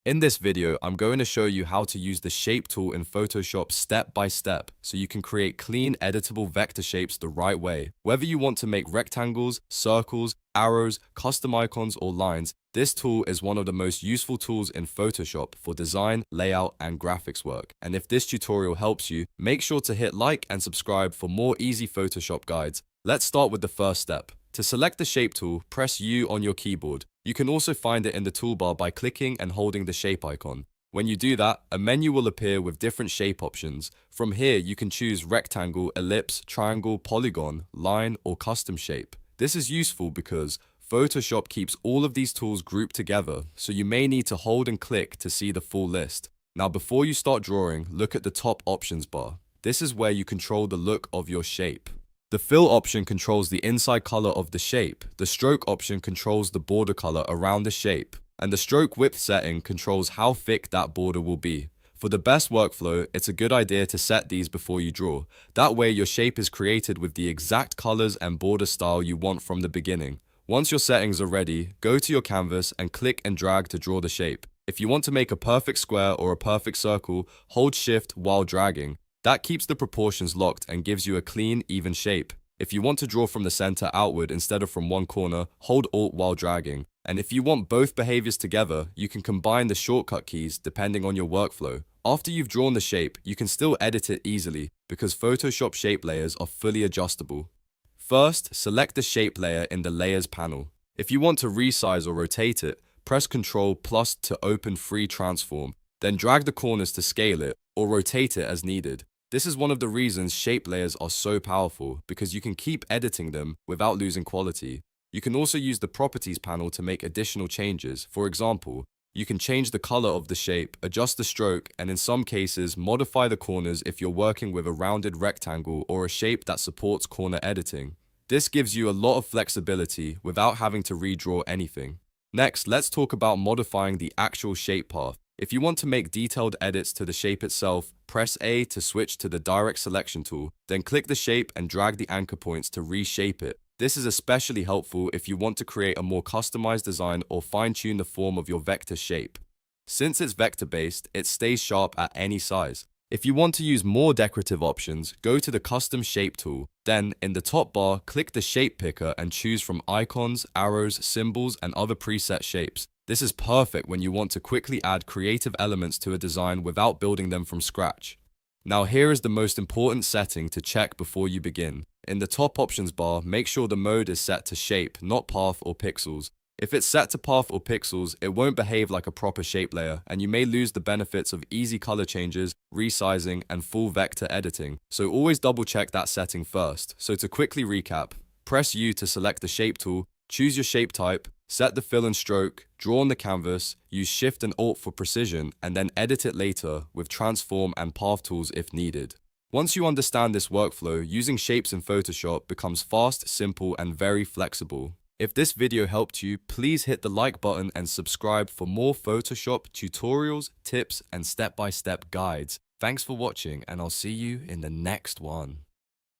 In this video, I'm going to show you how to use the shape tool in Photoshop step by step so you can create clean, editable vector shapes the right way. Whether you want to make rectangles, circles, arrows, custom icons, or lines, this tool is one of the most useful tools in Photoshop for design, layout, and graphics work. And if this tutorial helps you, make sure to hit like and subscribe for more easy Photoshop guides. Let's start with the first step. To select the shape tool, press U on your keyboard. You can also find it in the toolbar by clicking and holding the shape icon. When you do that, a menu will appear with different shape options. From here, you can choose rectangle, ellipse, triangle, polygon, line, or custom shape. This is useful because Photoshop keeps all of these tools grouped together, so you may need to hold and click to see the full list. Now, before you start drawing, look at the top options bar. This is where you control the look of your shape. The fill option controls the inside color of the shape, the stroke option controls the border color around the shape, and the stroke width setting controls how thick that border will be. For the best workflow, it's a good idea to set these before you draw. That way your shape is created with the exact colors and border style you want from the beginning. Once your settings are ready, go to your canvas and click and drag to draw the shape. If you want to make a perfect square or a perfect circle, hold Shift while dragging. That keeps the proportions locked and gives you a clean, even shape. If you want to draw from the center outward instead of from one corner, hold Alt while dragging. And if you want both behaviors together, you can combine the shortcut keys depending on your workflow. After you've drawn the shape, you can still edit it easily because Photoshop shape layers are fully adjustable. First, select the shape layer in the Layers panel. If you want to resize or rotate it, press Ctrl+ to open Free Transform. Then drag the corners to scale it or rotate it as needed. This is one of the reasons shape layers are so powerful because you can keep editing them without losing quality. You can also use the Properties panel to make additional changes. For example, you can change the color of the shape, adjust the stroke, and in some cases, modify the corners if you're working with a rounded rectangle or a shape that supports corner editing. This gives you a lot of flexibility without having to redraw anything. Next, let's talk about modifying the actual shape path. If you want to make detailed edits to the shape itself, press A to switch to the Direct Selection tool, then click the shape and drag the anchor points to reshape it. This is especially helpful if you want to create a more customized design or fine-tune the form of your vector shape. Since it's vector-based, it stays sharp at any size. If you want to use more decorative options, go to the Custom Shape tool. Then, in the top bar, click the Shape Picker and choose from icons, arrows, symbols, and other preset shapes. This is perfect when you want to quickly add creative elements to a design without building them from scratch. Now here is the most important setting to check before you begin. In the top options bar, make sure the mode is set to shape, not path or pixels. If it's set to path or pixels, it won't behave like a proper shape layer, and you may lose the benefits of easy color changes, resizing, and full vector editing. So always double check that setting first. So to quickly recap, press U to select the shape tool, choose your shape type, set the fill and stroke, draw on the canvas, use Shift and Alt for precision, and then edit it later with transform and path tools if needed. Once you understand this workflow, using shapes in Photoshop becomes fast, simple, and very flexible. If this video helped you, please hit the like button and subscribe for more Photoshop tutorials, tips, and step-by-step guides. Thanks for watching, and I'll see you in the next one.